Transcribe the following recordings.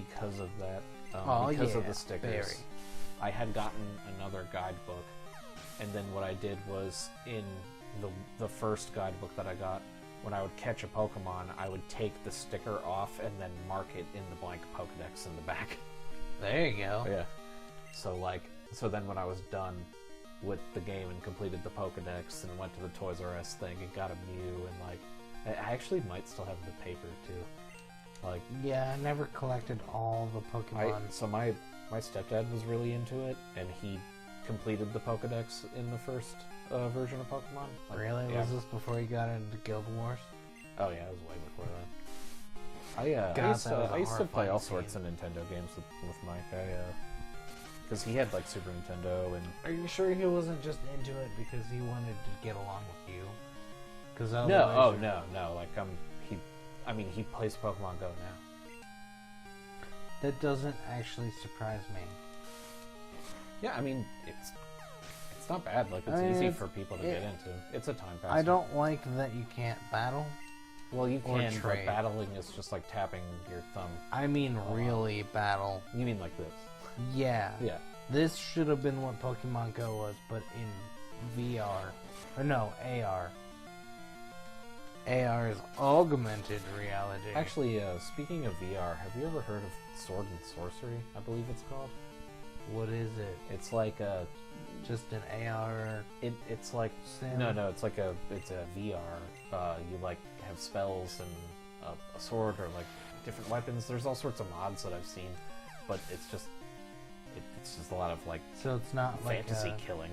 because of that. Oh, because of yeah, the stickers. very. I had gotten another guidebook, and then what I did was in the first guidebook that I got, when I would catch a Pokemon, I would take the sticker off and then mark it in the blank Pokedex in the back. There you go. Yeah. So then when I was done with the game and completed the Pokedex and went to the Toys R Us thing and got a Mew and like, I actually might still have the paper too. Like, Yeah, I never collected all the Pokemon. so my stepdad was really into it, and he completed the Pokedex in the first version of Pokemon. Like, Really? Yeah. Was this before you got into Guild Wars? Oh yeah, it was way before that. I God, used that was a to play horrifying all sorts of Nintendo games with Mike. Because he had like Super Nintendo and Are you sure he wasn't just into it because he wanted to get along with you? Because no. Like he plays Pokemon Go now. That doesn't actually surprise me. Yeah, I mean it's not bad. Like it's easy for people to get into. It's a time pass. I don't like that you can't battle. Well, you or can, but trade. battling is just like tapping your thumb. I mean, really battle. You mean like this? Yeah. Yeah. This should have been what Pokemon Go was, but in VR. Or no, AR. AR is augmented reality. Actually, speaking of VR, have you ever heard of Sword and Sorcery? I believe it's called. What is it? It's like a. Just an AR. It's like sim? no, it's like it's a VR. You like have spells and a sword or like different weapons. There's all sorts of mods that I've seen, but it's just a lot of like So it's not fantasy like killing.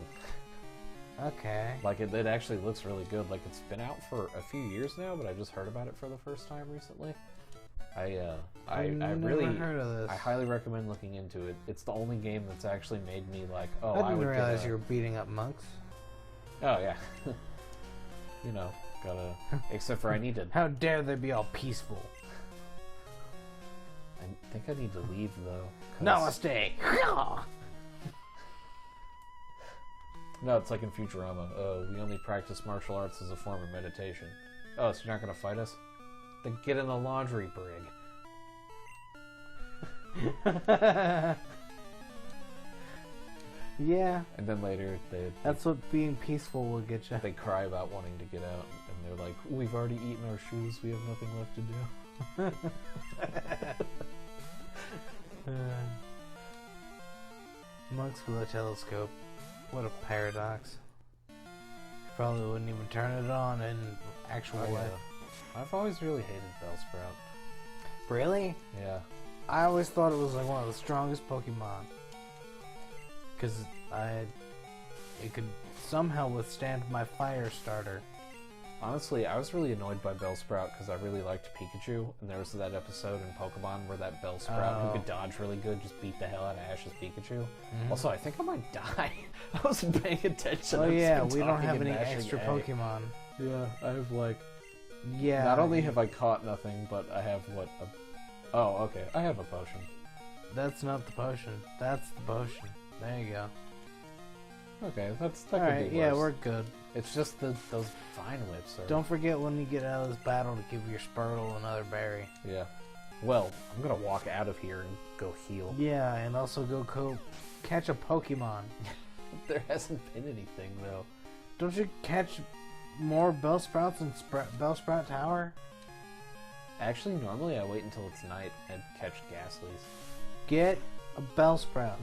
Okay. Like it actually looks really good. Like it's been out for a few years now, but I just heard about it for the first time recently. I really heard of this. I highly recommend looking into it. It's the only game that's actually made me like, I didn't would realize get you were beating up monks. Oh yeah. You know, gotta. Except for I need to. How dare they be all peaceful? I think I need to leave though. 'cause- Namaste. No, it's like in Futurama. We only practice martial arts as a form of meditation. Oh, so you're not gonna fight us? Then get in the laundry brig. Yeah, And then later that's what being peaceful will get you. they cry about wanting to get out, and they're like, "We've already eaten our shoes. We have nothing left to do." Monks with a telescope. What a paradox. Probably wouldn't even turn it on in actual Oh, yeah. life. I've always really hated Bellsprout. Really? Yeah. I always thought it was like one of the strongest Pokemon. Because it could somehow withstand my fire starter. Honestly, I was really annoyed by Bellsprout because I really liked Pikachu, and there was that episode in Pokemon where that Bellsprout who could dodge really good just beat the hell out of Ash's Pikachu. Mm-hmm. Also, I think I might die. I wasn't paying attention. Oh I've just yeah, been we don't talking have and any mashing extra A. Pokemon. Yeah, I have like. Yeah. Not only have I caught nothing, but I have what? Oh, okay. I have a potion. That's not the potion. That's the potion. There you go. Okay, that could Alright, be yeah, worse. we're good. It's just those vine whips are. Don't forget when you get out of this battle to give your Squirtle another berry. Yeah. Well, I'm gonna walk out of here and go heal. Yeah, and also go catch a Pokemon. There hasn't been anything though. Don't you catch more Bellsprouts in Bellsprout Tower? Actually, normally I wait until it's night and catch Ghastlies. Get a Bellsprout.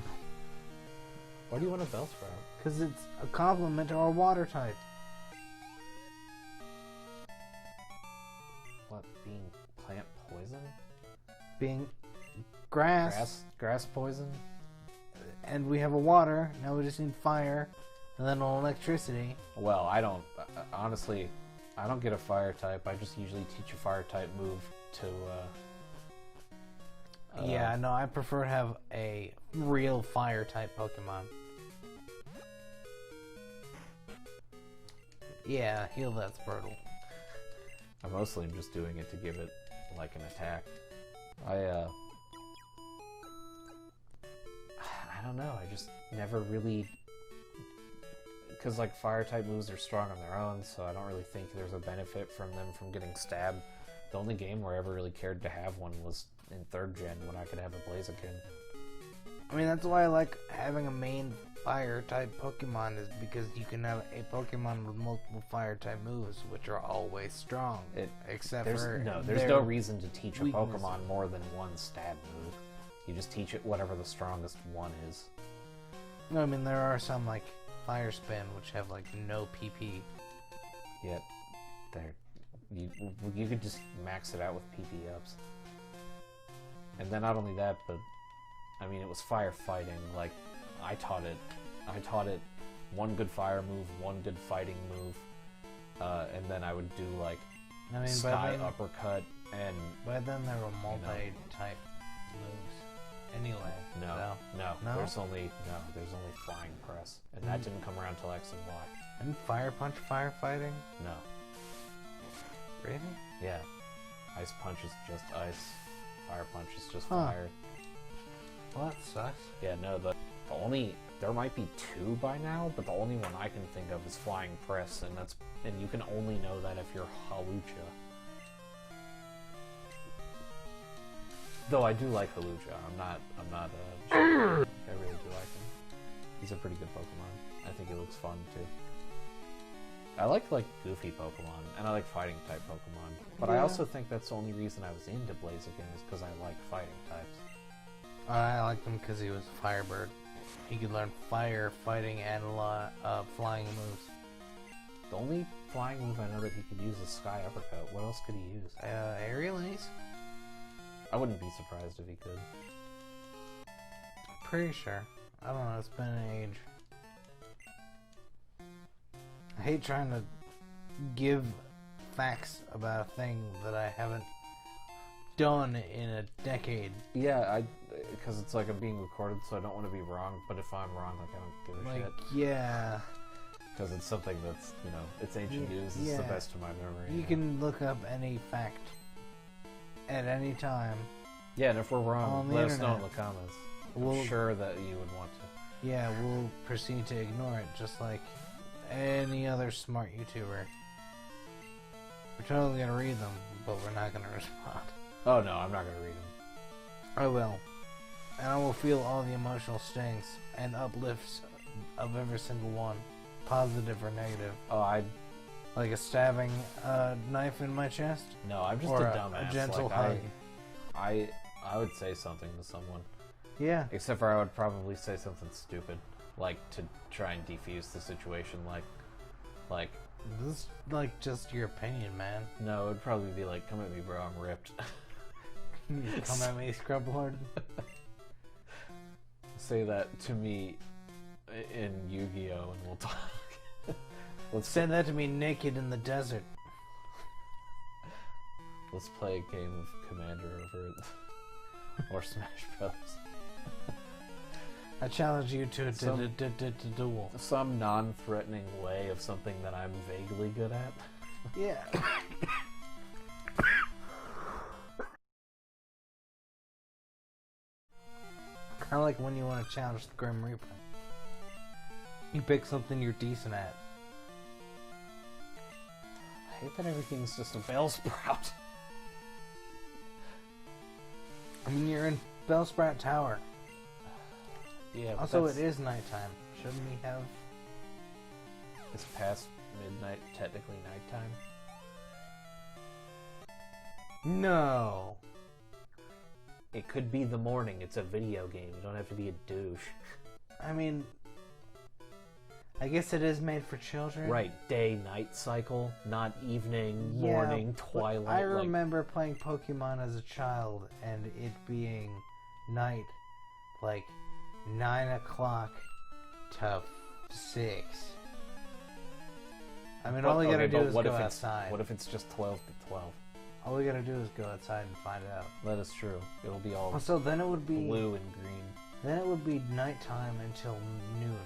Why do you want a Bellsprout? Because it's a compliment to our water type. What, being plant poison? Being grass. Grass poison? And we have a water. Now we just need fire. And then electricity. Well, I don't. Honestly, I don't get a fire type. I just usually teach a fire type move to. Yeah, no, I prefer to have a real fire type Pokemon. Yeah, heal that Squirtle. I mostly am just doing it to give it like an attack. I don't know. I just never really. Because like fire type moves are strong on their own, so I don't really think there's a benefit from them from getting stabbed. The only game where I ever really cared to have one was in 3rd gen when I could have a Blaziken. I mean, that's why I like having a main fire type Pokemon, is because you can have a Pokemon with multiple fire type moves, which are always strong. There's no reason to teach a weaknesses. Pokemon more than one stab move. You just teach it whatever the strongest one is. No, I mean, there are some like Fire Spin, which have like no PP. Yet, you could just max it out with PP ups. And then not only that, but I mean, it was firefighting. Like, I taught it one good fire move, one good fighting move, and then I would do like sky uppercut and. By then there were multi-type moves. Anyway. No. There's only flying press, and that didn't come around till X and Y. And Fire Punch firefighting? No. Really? Yeah. Ice Punch is just ice. Fire Punch is just fire. Well, that sucks. Yeah, no, there might be 2 by now, but the only one I can think of is Flying Press, and you can only know that if you're Hawlucha. Though I do like Hawlucha. I'm not I really do like him. He's a pretty good Pokemon. I think he looks fun too. I like goofy Pokemon, and I like fighting type Pokemon. But I also think that's the only reason I was into Blaziken is because I like fighting types. I liked him because he was a Firebird. He could learn fire, fighting, and a lot of flying moves. The only flying move I know that he could use is Sky Uppercut. What else could he use? Aerial Ace? I wouldn't be surprised if he could. Pretty sure. I don't know, it's been an age. I hate trying to give facts about a thing that I haven't done in a decade. Yeah, because it's like I'm being recorded, so I don't want to be wrong, but if I'm wrong, like, I don't give a shit. Yeah. Because it's something that's, it's ancient news, it's the best of my memory. You can look up any fact at any time. Yeah, and if we're wrong, let us know in the internet. comments. I'm sure that you would want to. Yeah, we'll proceed to ignore it, just like any other smart YouTuber. We're totally gonna read them, but we're not gonna respond. Oh no, I'm not gonna read them. I will. And I will feel all the emotional stings and uplifts of every single one, positive or negative. Oh, Like a stabbing knife in my chest? No, I'm just or a dumbass. A gentle like, hug. I would say something to someone. Yeah. Except for I would probably say something stupid, like to try and defuse the situation, like. This is like just your opinion, man. No, it would probably be like, "Come at me, bro. I'm ripped." Come at me, Scrublord. Say that to me in Yu-Gi-Oh, and we'll talk. Let's say that to me naked in the desert. Let's play a game of Commander over it. Or Smash Bros. I challenge you to a duel. Some non-threatening way of something that I'm vaguely good at. Yeah. Kind of like when you want to challenge the Grim Reaper. You pick something you're decent at. I hate that everything's just a Bellsprout. I mean, you're in Bellsprout Tower. Yeah. Also, it is nighttime. Shouldn't we have? It's past midnight, technically nighttime. No. It could be the morning. It's a video game. You don't have to be a douche. I mean, I guess it is made for children. Right, day-night cycle, not evening, morning, twilight. I remember playing Pokemon as a child and it being night, like 9 o'clock to 6. I mean, all you gotta do is go outside. What if it's just 12 to 12? All we gotta do is go outside and find out. That is true. It'll be all so then it would be blue and green. Then it would be nighttime until noon.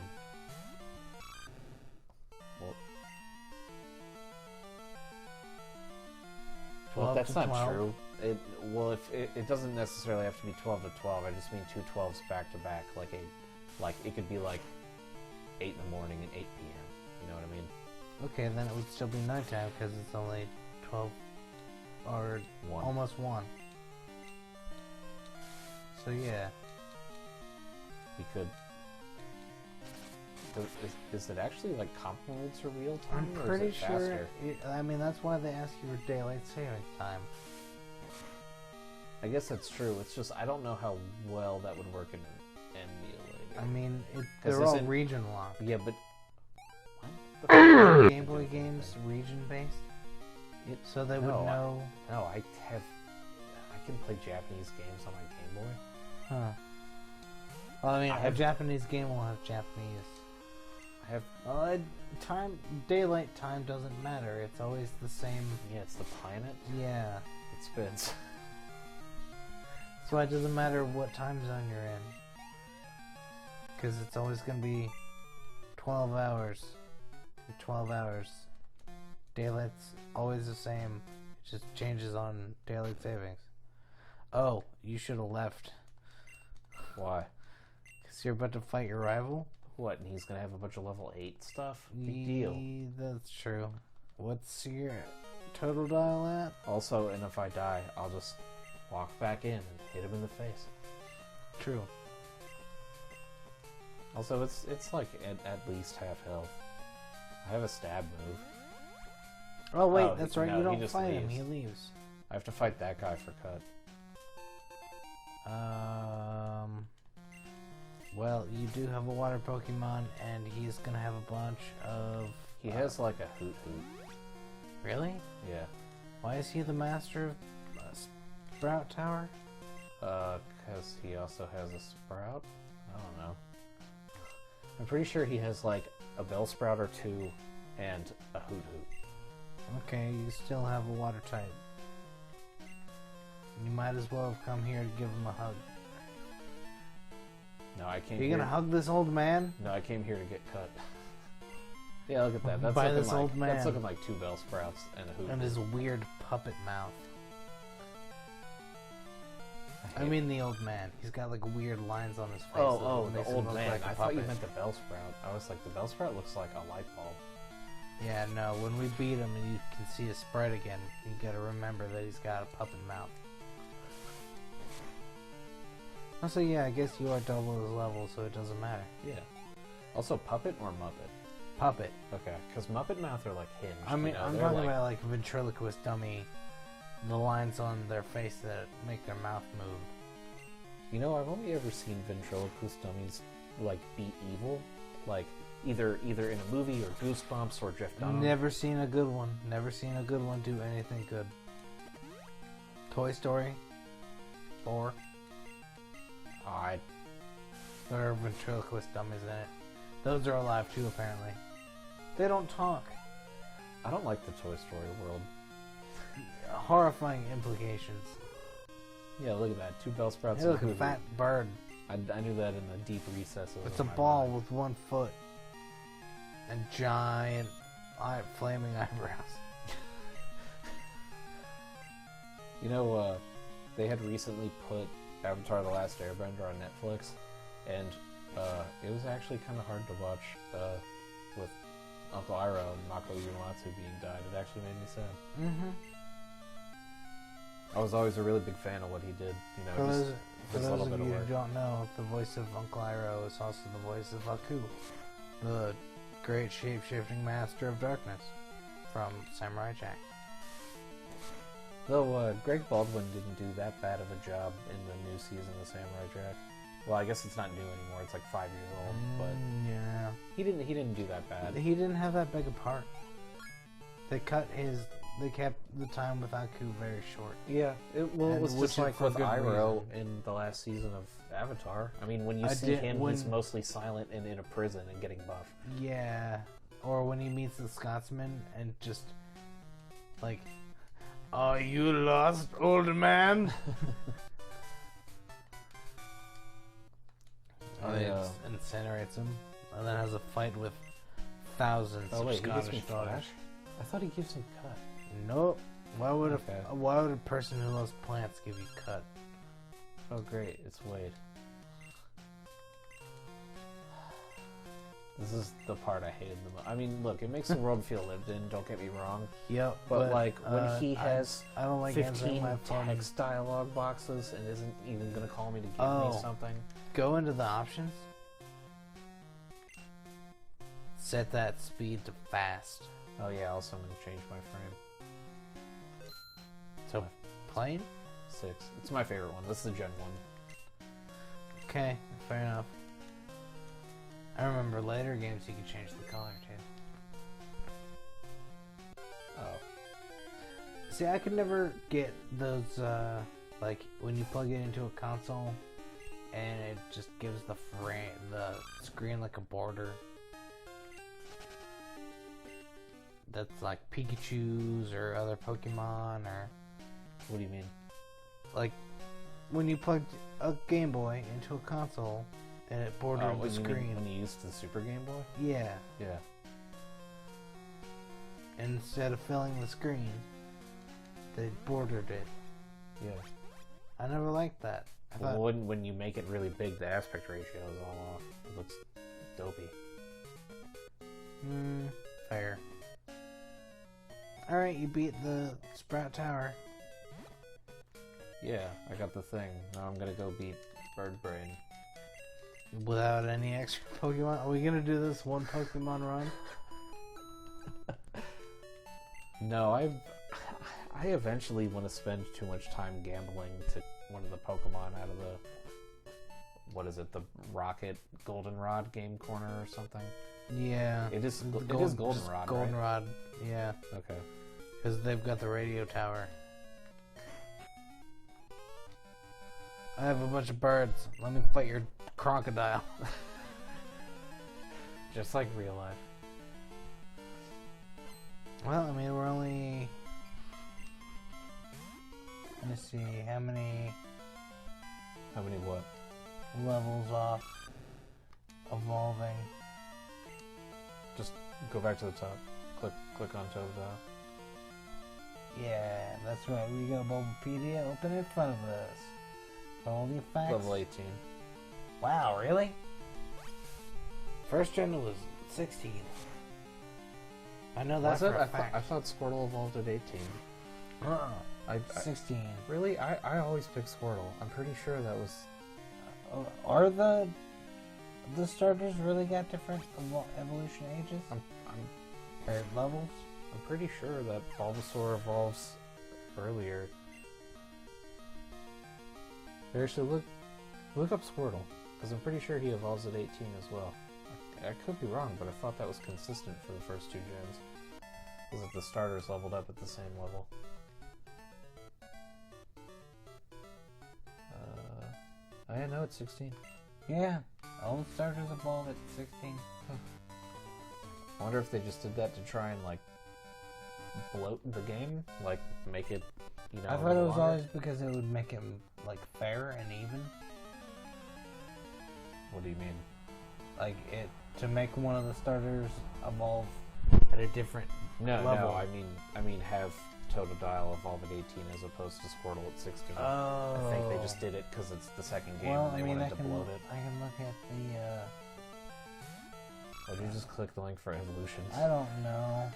Well, that's not true. It doesn't necessarily have to be 12 to 12. I just mean 2 12s back to back. Like it could be like 8 in the morning and 8 p.m. You know what I mean? Okay, then it would still be nighttime because it's only 12 or 1. Almost 1. So yeah. We could. Is it actually like comparable to real time? I'm or pretty is it sure. faster? I mean, that's why they ask you for daylight saving time. I guess that's true. It's just I don't know how well that would work in emulator. I mean, 'Cause they're all isn't- region locked. Yeah, but Game Boy games region based, so they would No, know. No, I can play Japanese games on my Game Boy. Huh. Well, I mean, I a have- Japanese game will have Japanese. I have Daylight time doesn't matter. It's always the same. yeah, it's the planet. Yeah. It spins. That's why it doesn't matter what time zone you're in. Because it's always going to be 12 hours. 12 hours. Daylight's always the same. It just changes on daylight savings. Oh, you should have left. Why? Because you're about to fight your rival? What? And he's gonna have a bunch of level 8 stuff. Big deal. That's true. What's your total dial at? Also, and if I die, I'll just walk back in and hit him in the face. True. Also, it's like at least half health. I have a stab move. Oh wait, Oh, that's right. no, You he don't just fight him. leaves. He leaves. I have to fight that guy for cut. Well, you do have a water Pokemon, and he's gonna have a bunch of. He has like a Hoot Hoot. Really? Yeah. Why is he the master of Sprout Tower? Because he also has a Sprout? I don't know. I'm pretty sure he has like a Bellsprout or two and a Hoot Hoot. Okay, you still have a water type. You might as well have come here to give him a hug. No, I came Are you here. gonna hug this old man? No, I came here to get cut. Yeah, look at that. That's By looking this like, old man. That's looking like two Bellsprouts and a Hoot And Hoot. his weird puppet mouth. I hate- mean the old man. He's got like weird lines on his face. Oh, that the makes him old look man. like a I thought you puppet. meant the Bellsprout. I was like, the Bellsprout looks like a light bulb. Yeah, no, when we beat him and you can see his sprite again, you gotta remember that he's got a puppet mouth. Also, yeah, I guess you are double his level, so it doesn't matter. Yeah. Also, Puppet or Muppet? Puppet. Okay, because Muppet mouth are like hinged. I mean, you know? I'm They're talking like, about like ventriloquist dummy, the lines on their face that make their mouth move. You know, I've only ever seen ventriloquist dummies like be evil, like either in a movie or Goosebumps or Jeff Dunham. Never seen a good one. Never seen a good one do anything good. Toy Story 4. There are ventriloquist dummies in it. Those are alive too, apparently. They don't talk. I don't like the Toy Story world. Horrifying implications. Yeah, look at that. Two Bellsprouts. Hey, look, and a Hoot fat Hoot. bird. I knew that in the deep recesses. It's of a my ball mind. with one foot. And giant flaming eyebrows. You know, they had recently put Avatar: The Last Airbender on Netflix, and it was actually kind of hard to watch with Uncle Iroh and Mako Uematsu being died. It actually made me sad. Mm-hmm. I was always a really big fan of what he did. You know, For just a those little of bit you of who work. don't know, the voice of Uncle Iroh is also the voice of Aku, the great shape-shifting master of darkness from Samurai Jack. Though Greg Baldwin didn't do that bad of a job in the new season of Samurai Jack. Well, I guess it's not new anymore. It's like 5 years old, but Yeah. he didn't do that bad. He didn't have that big a part. They kept the time with Aku very short. Yeah, it And was which just is like for with good Iroh reason. in the last season of Avatar. I mean, when you I see did- him, he's when- mostly silent and in a prison and getting buff. Yeah. Or when he meets the Scotsman and just like, "Are you lost, old man?" And he incinerates him, and then has a fight with thousands Oh of wait, he gives me Scottish daughters. Flash? I thought he gives me Cut. Nope. Why would Okay. a person who loves plants give you cut? Oh great, it's Wade. This is the part I hated the most. I mean, look, it makes the world feel lived in, don't get me wrong. Yep. But like, when he has I don't like answering 15 my phone. text dialogue boxes and isn't even going to call me to give me something. Go into the options. Set that speed to fast. Oh yeah, also I'm going to change my frame. So, plain? 6. It's my favorite one. This is the Gen 1. Okay, fair enough. I remember later games you could change the color too. Oh. See, I could never get those, like, when you plug it into a console and it just gives the screen like a border. That's like Pikachu's or other Pokemon or... What do you mean? Like, when you plugged a Game Boy into a console and it bordered the screen. When you used the Super Game Boy? Yeah. Yeah. Instead of filling the screen, they bordered it. Yeah. I never liked that. Well, when you make it really big, the aspect ratio is all off. It looks dopey. Fair. Alright, you beat the Sprout Tower. Yeah, I got the thing. Now I'm gonna go beat Bird Brain. Without any extra Pokemon? Are we gonna do this one Pokemon run? No, I eventually want to spend too much time gambling to one of the Pokemon out of the... What is it? The Rocket Goldenrod game corner or something? Yeah. It is Goldenrod, right? Goldenrod, yeah. Okay. Because they've got the radio tower. I have a bunch of birds. Let me fight your crocodile. Just like real life. Well, I mean, we're only... Let me see, how many what? levels off evolving? Just go back to the top. Click on Totodile. Yeah, that's right. We got Bulbapedia open in front of us. All the facts. Level 18. Wow, really? First gen was 16. I know that for a fact. I thought Squirtle evolved at 18. 16. Really? I always pick Squirtle. I'm pretty sure that was... Are the starters really got different evolution ages? Or levels? I'm pretty sure that Bulbasaur evolves earlier. Actually, look up Squirtle, because I'm pretty sure he evolves at 18 as well. I could be wrong, but I thought that was consistent for the first 2 gens. Was that the starters leveled up at the same level? Oh yeah, no, it's 16. Yeah, all the starters evolve at 16. I wonder if they just did that to try and, like, bloat the game? Like, make it, you know... I thought it was always because it would make it, like, fair and even. What do you mean? Like, to make one of the starters evolve at a different level. No, I mean have Totodile evolve at 18 as opposed to Squirtle at 16. Oh. I think they just did it because it's the second game Well, and they wanted to bloat it. I can look at the, Or did you just click the link for evolutions? I don't know.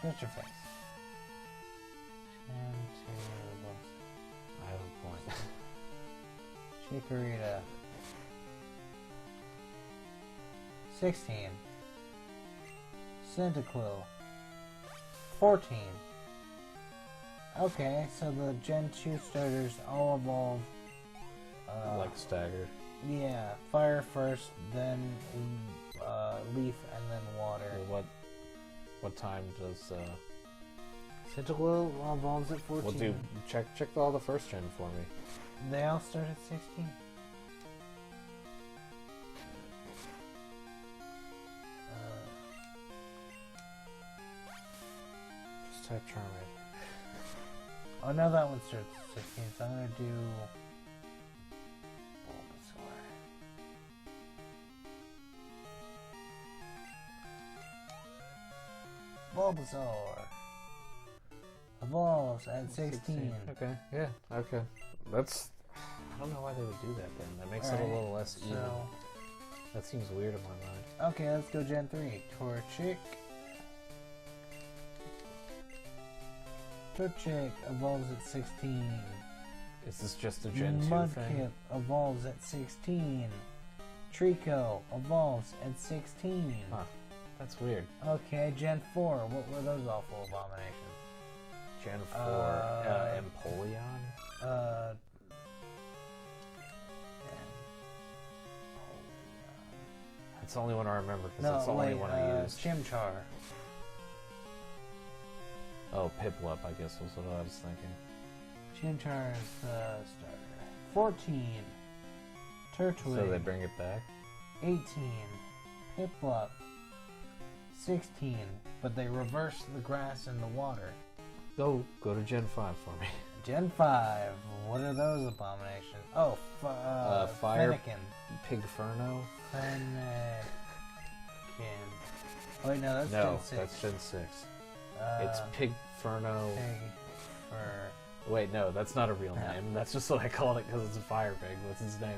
Shut your face. I have a point. Chikorita. 16. Cyndaquil. 14. Okay, so the Gen 2 starters all evolve... like staggered. Yeah, fire first, then leaf, and then water. Well, what time does... Cyndaquil evolves at 14. Well, dude, check all the first gen for me. They all start at 16. Just type Charmander. Oh, no, that one starts at 16, so I'm gonna do... Bulbasaur evolves at 16. Okay, yeah, okay. That's... I don't know why they would do that then. That makes it a little less even. So, That seems weird in my mind. Okay, let's go Gen 3. Torchic. Torchic evolves at 16. Is this just a Gen 2 Mudkip thing? evolves at 16. Trico evolves at 16. Huh. That's weird. Okay, Gen 4. What were those awful abominations? Gen 4, Empoleon? That's the only one I remember because that's the only one I used. Chimchar. Oh, Piplup, I guess was what I was thinking. Chimchar is the starter. 14. Turtwig. So they bring it back? 18. Piplup. 16. But they reverse the grass and the water. Go to Gen 5 for me. Gen 5. What are those abominations? Oh, Fire. Fennekin. Pigferno? Fennekin. Oh, wait, no, that's No, Gen 6. that's Gen 6. It's Pigferno. Pig for... Wait, no, that's not a real Yeah. name. That's just what I called it because it's a fire pig. What's his name?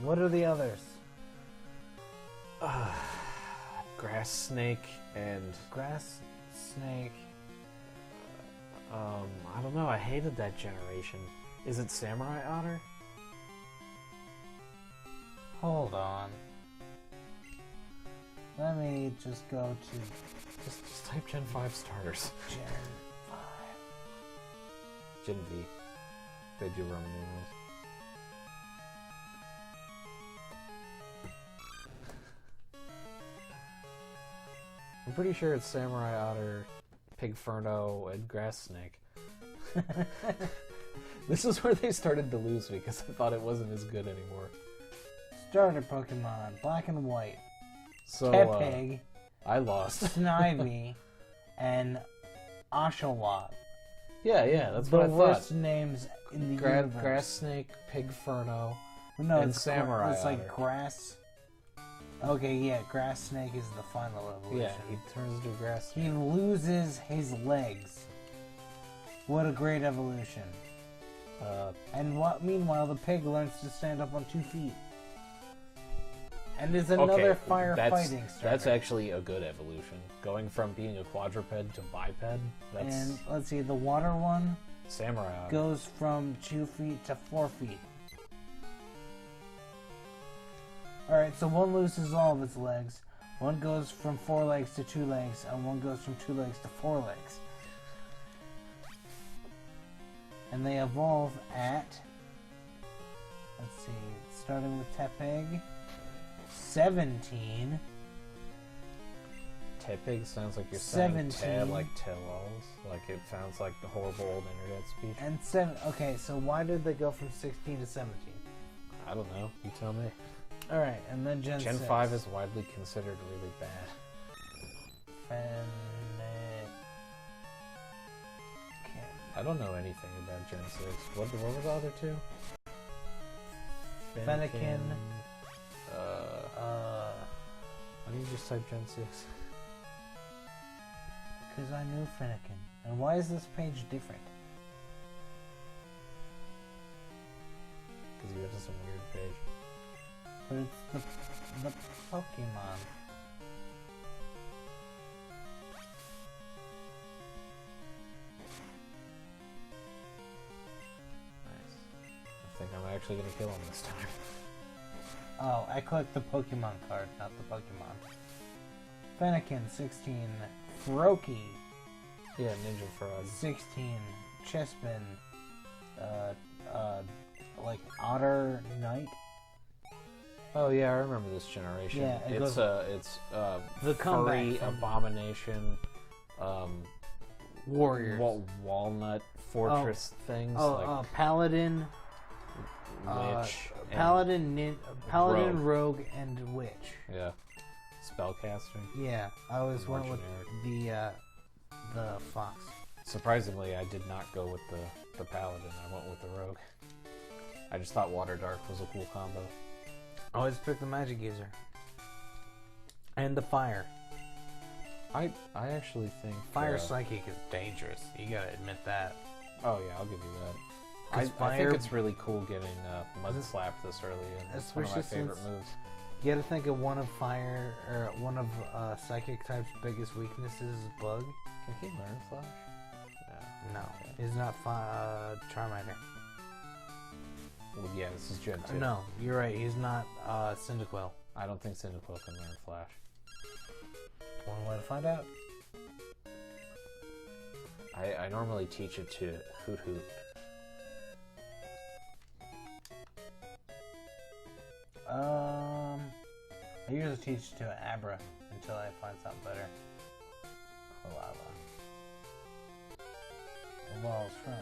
What are the others? Grass snake and Grass snake. I don't know. I hated that generation. Is it Samurai Otter? Hold on. Let me just go to Just type Gen 5 starters. Gen 5. Gen V. They do Roman numerals. I'm pretty sure it's Samurai Otter, Pigferno, and Grass Snake. This is where they started to lose me because I thought it wasn't as good anymore. Starter Pokemon, Black and White, So Tepig, I lost. Snivy, and Oshawott. Yeah, that's the what I thought. worst names in the universe. Grass Snake, Pigferno, No, and it's Samurai It's like Otter. grass. Okay, yeah, Grass Snake is the final evolution. Yeah, he turns into a grass snake. He loses his legs. What a great evolution. And meanwhile, the pig learns to stand up on 2 feet. And is another firefighting starter. That's actually a good evolution. Going from being a quadruped to biped, that's And let's see, the water one Samurai Otter. goes from 2 feet to 4 feet. Alright, so one loses all of its legs, one goes from 4 legs to 2 legs, and one goes from 2 legs to 4 legs. And they evolve at, let's see, starting with Tepig, 17. Tepig sounds like you're saying 17. like tell-alls. Like it sounds like the horrible old internet speech. And 7. Okay, so why did they go from 16 to 17? I don't know. You tell me. Alright, and then Gen 6. 5 is widely considered really bad. I don't know anything about Gen 6. What were the other two? Fennekin. Why don't you just type Gen 6? Because I knew Fennekin. And why is this page different? Because you went to some weird page. But it's the Pokemon. Nice. I think I'm actually going to kill him this time. Oh, I clicked the Pokemon card, not the Pokemon. Fennekin, 16. Froakie, Yeah, Ninja Frog. 16. Chespin, like Otter Knight. Oh yeah, I remember this generation. Yeah, it's the furry comeback from- abomination, Warriors. walnut fortress things like Paladin, witch, Paladin, Rogue, and Witch. yeah, spellcaster. Yeah, I always More went with the fox. Surprisingly, I did not go with the paladin. I went with the rogue. I just thought Water Dark was a cool combo. Always pick the magic user. And the fire. I actually think Fire psychic is dangerous. You gotta admit that. Oh yeah, I'll give you that. 'Cause I think it's really cool getting Mud Slap this early, and it's one of my Especially favorite since- moves. You gotta think of one of fire, or one of psychic type's biggest weaknesses is bug. Can he learn Flash? No, Okay. he's not Charmander. Well, yeah, this is Gen 2. No, you're right. He's not Cyndaquil. I don't think Cyndaquil can learn Flash. One way to find out. I normally teach it to Hoot Hoot. I usually teach to Abra until I find something better. Quilava. Evolves from